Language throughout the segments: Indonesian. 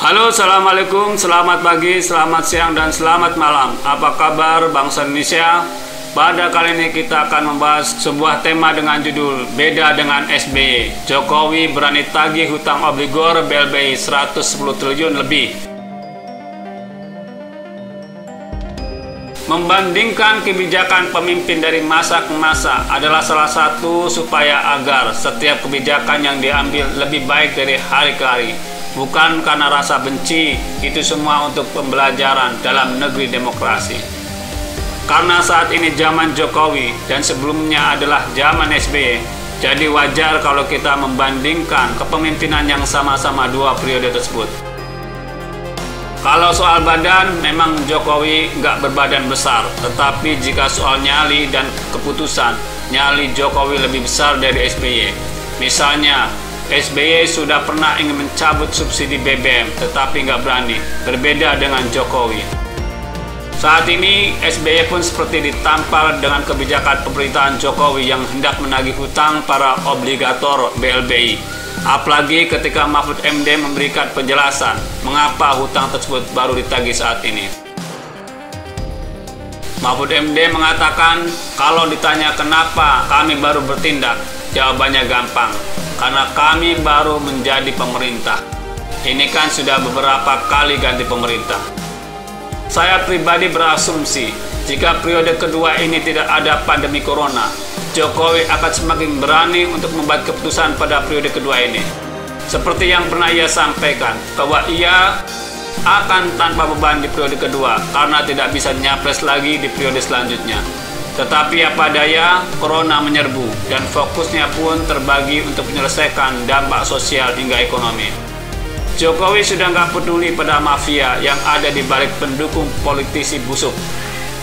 Halo, assalamualaikum, selamat pagi, selamat siang, dan selamat malam. Apa kabar bangsa Indonesia? Pada kali ini kita akan membahas sebuah tema dengan judul Beda dengan SBY. Jokowi berani tagih hutang obligor BLBI 110 triliun lebih. Membandingkan kebijakan pemimpin dari masa ke masa adalah salah satu supaya agar setiap kebijakan yang diambil lebih baik dari hari ke hari. Bukan karena rasa benci, itu semua untuk pembelajaran dalam negeri demokrasi. Karena saat ini zaman Jokowi dan sebelumnya adalah zaman SBY, jadi wajar kalau kita membandingkan kepemimpinan yang sama-sama dua periode tersebut. Kalau soal badan, memang Jokowi nggak berbadan besar, tetapi jika soal nyali dan keputusan, nyali Jokowi lebih besar dari SBY. Misalnya, SBY sudah pernah ingin mencabut subsidi BBM, tetapi nggak berani, berbeda dengan Jokowi. Saat ini, SBY pun seperti ditampar dengan kebijakan pemerintahan Jokowi yang hendak menagih hutang para obligator BLBI. Apalagi ketika Mahfud MD memberikan penjelasan mengapa hutang tersebut baru ditagih saat ini. Mahfud MD mengatakan, kalau ditanya kenapa kami baru bertindak, jawabannya gampang. Karena kami baru menjadi pemerintah. Ini kan sudah beberapa kali ganti pemerintah. Saya pribadi berasumsi, jika periode kedua ini tidak ada pandemi corona, Jokowi akan semakin berani untuk membuat keputusan pada periode kedua ini. Seperti yang pernah ia sampaikan, bahwa ia akan tanpa beban di periode kedua, karena tidak bisa nyapres lagi di periode selanjutnya. Tetapi apa daya, corona menyerbu dan fokusnya pun terbagi untuk menyelesaikan dampak sosial hingga ekonomi. Jokowi sudah nggak peduli pada mafia yang ada di balik pendukung politisi busuk.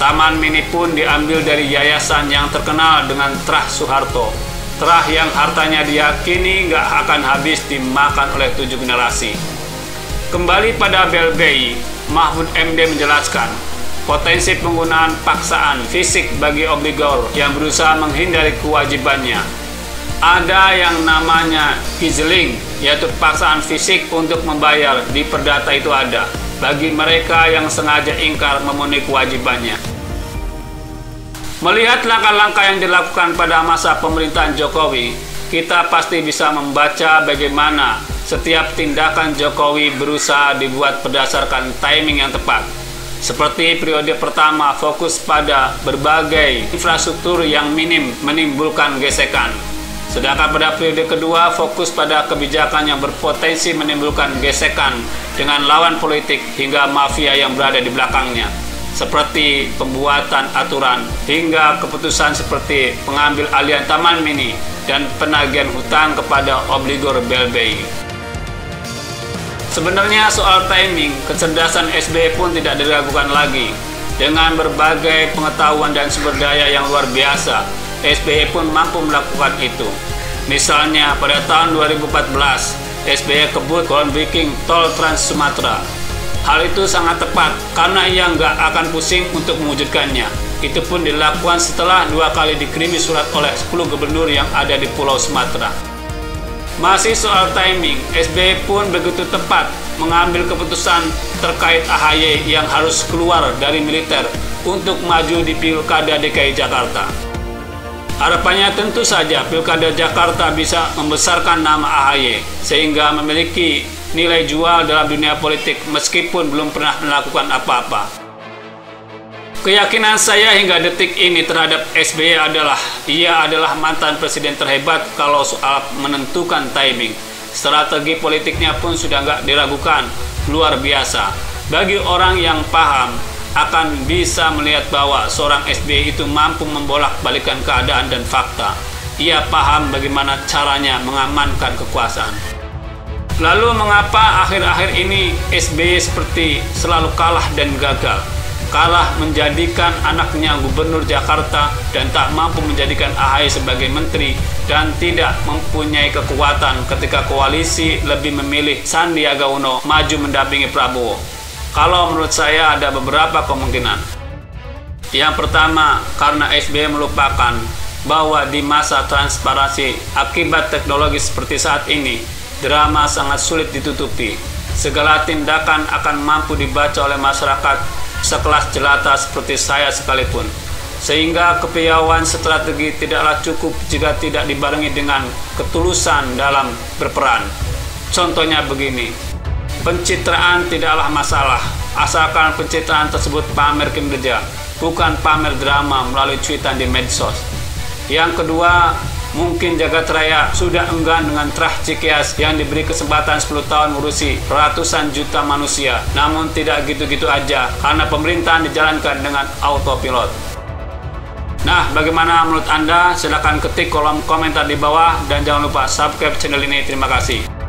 Taman Mini pun diambil dari yayasan yang terkenal dengan Trah Soeharto. Trah yang hartanya diyakini nggak akan habis dimakan oleh 7 generasi. Kembali pada BLBI, Mahfud MD menjelaskan, potensi penggunaan paksaan fisik bagi obligor yang berusaha menghindari kewajibannya. Ada yang namanya gizling, yaitu paksaan fisik untuk membayar di perdata itu ada, bagi mereka yang sengaja ingkar memenuhi kewajibannya. Melihat langkah-langkah yang dilakukan pada masa pemerintahan Jokowi, kita pasti bisa membaca bagaimana setiap tindakan Jokowi berusaha dibuat berdasarkan timing yang tepat. Seperti periode pertama fokus pada berbagai infrastruktur yang minim menimbulkan gesekan. Sedangkan pada periode kedua fokus pada kebijakan yang berpotensi menimbulkan gesekan dengan lawan politik hingga mafia yang berada di belakangnya. Seperti pembuatan aturan hingga keputusan seperti pengambil alihan Taman Mini dan penagihan hutang kepada obligor BLBI. Sebenarnya soal timing, kecerdasan SBY pun tidak diragukan lagi. Dengan berbagai pengetahuan dan sumber daya yang luar biasa, SBY pun mampu melakukan itu. Misalnya pada tahun 2014, SBY kebut groundbreaking tol Trans Sumatera. Hal itu sangat tepat karena ia nggak akan pusing untuk mewujudkannya. Itu pun dilakukan setelah 2 kali dikirimi surat oleh 10 gubernur yang ada di Pulau Sumatera. Masih soal timing, SBY pun begitu tepat mengambil keputusan terkait AHY yang harus keluar dari militer untuk maju di Pilkada DKI Jakarta. Harapannya tentu saja Pilkada Jakarta bisa membesarkan nama AHY sehingga memiliki nilai jual dalam dunia politik meskipun belum pernah melakukan apa-apa. Keyakinan saya hingga detik ini terhadap SBY adalah ia adalah mantan presiden terhebat kalau soal menentukan timing. Strategi politiknya pun sudah nggak diragukan, luar biasa. Bagi orang yang paham akan bisa melihat bahwa seorang SBY itu mampu membolak-balikan keadaan dan fakta. Ia paham bagaimana caranya mengamankan kekuasaan. Lalu mengapa akhir-akhir ini SBY seperti selalu kalah dan gagal? Kalah menjadikan anaknya gubernur Jakarta dan tak mampu menjadikan AHY sebagai menteri dan tidak mempunyai kekuatan ketika koalisi lebih memilih Sandiaga Uno maju mendampingi Prabowo. Kalau menurut saya ada beberapa kemungkinan. Yang pertama, karena SBY melupakan bahwa di masa transparansi akibat teknologi seperti saat ini, drama sangat sulit ditutupi. segala tindakan akan mampu dibaca oleh masyarakat sekelas jelata seperti saya sekalipun. Sehingga kepiawaian strategi tidaklah cukup jika tidak dibarengi dengan ketulusan dalam berperan. Contohnya begini, pencitraan tidaklah masalah, asalkan pencitraan tersebut pamer kinerja, bukan pamer drama melalui cuitan di medsos. Yang kedua, mungkin jagat raya sudah enggan dengan Trah Cikias yang diberi kesempatan 10 tahun ngurusi ratusan juta manusia. Namun tidak gitu-gitu aja, karena pemerintahan dijalankan dengan autopilot. Nah, bagaimana menurut Anda? Silahkan ketik kolom komentar di bawah dan jangan lupa subscribe channel ini. Terima kasih.